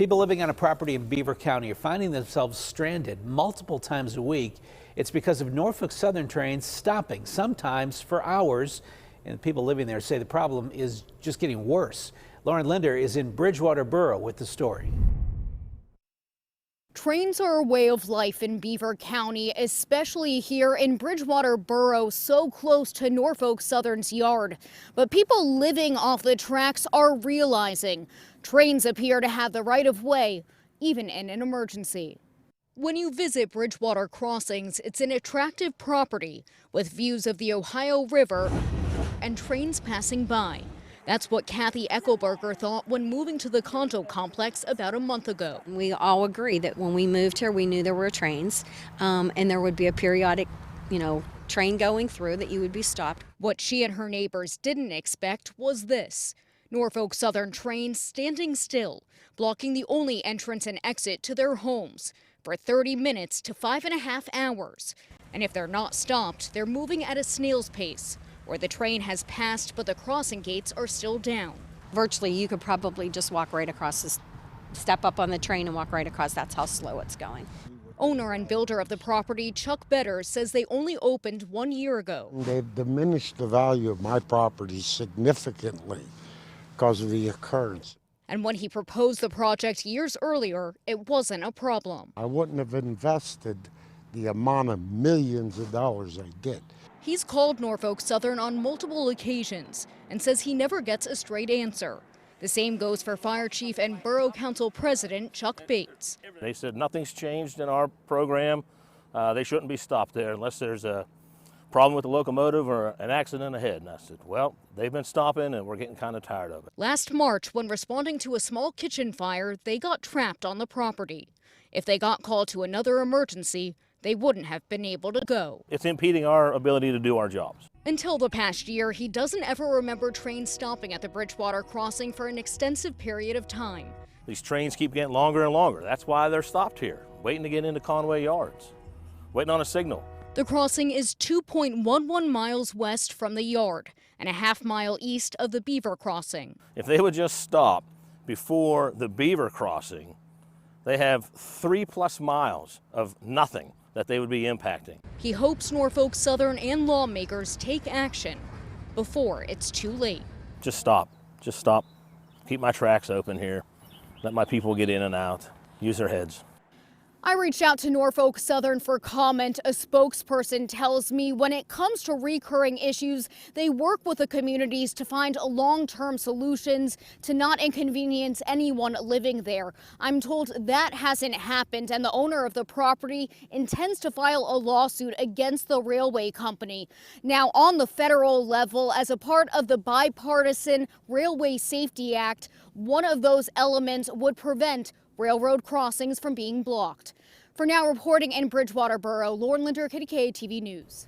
People living on a property in Beaver County are finding themselves stranded multiple times a week. It's because of Norfolk Southern trains stopping, sometimes for hours. And people living there say the problem is just getting worse. Linder is in Bridgewater Borough with the story. Trains are a way of life in Beaver County, especially here in Bridgewater Borough, so close to Norfolk Southern's yard. But people living off the tracks are realizing trains appear to have the right of way, even in an emergency. When you visit Bridgewater Crossings, it's an attractive property with views of the Ohio River and trains passing by. That's what Kathy Eckelberger thought when moving to the condo complex about a month ago. We all agree that when we moved here, we knew there were trains and there would be a periodic, train going through that you would be stopped. What she and her neighbors didn't expect was this. Norfolk Southern trains standing still, blocking the only entrance and exit to their homes for 30 minutes to 5.5 hours. And if they're not stopped, they're moving at a snail's pace, where the train has passed but the crossing gates are still down. Virtually, you could probably just walk right across this, step up on the train and walk right across. That's how slow it's going. Owner and builder of the property, Chuck Better, says they only opened 1 year ago. They've diminished the value of my property significantly because of the occurrence. And when he proposed the project years earlier, it wasn't a problem. I wouldn't have invested the amount of millions of dollars I did. He's called Norfolk Southern on multiple occasions and says he never gets a straight answer. The same goes for Fire Chief and Borough Council President Chuck Bates. They said nothing's changed in our program. They shouldn't be stopped there unless there's a problem with the locomotive or an accident ahead. And I said, well, they've been stopping and we're getting kind of tired of it. Last March, when responding to a small kitchen fire, they got trapped on the property. If they got called to another emergency, they wouldn't have been able to go. It's impeding our ability to do our jobs. Until the past year, he doesn't ever remember trains stopping at the Bridgewater crossing for an extensive period of time. These trains keep getting longer and longer. That's why they're stopped here, waiting to get into Conway Yards, waiting on a signal. The crossing is 2.11 miles west from the yard and a half-mile east of the Beaver crossing. If they would just stop before the Beaver crossing, they have 3+ miles of nothing that they would be impacting. He hopes Norfolk Southern and lawmakers take action before it's too late. Just stop. Just stop. Keep my tracks open here. Let my people get in and out. Use their heads. I reached out to Norfolk Southern for comment. A spokesperson tells me when it comes to recurring issues, they work with the communities to find long-term solutions to not inconvenience anyone living there. I'm told that hasn't happened, and the owner of the property intends to file a lawsuit against the railway company. Now, on the federal level, as a part of the bipartisan Railway Safety Act, one of those elements would prevent railroad crossings from being blocked. For now, reporting in Bridgewater Borough, Linder, KDKA-TV News.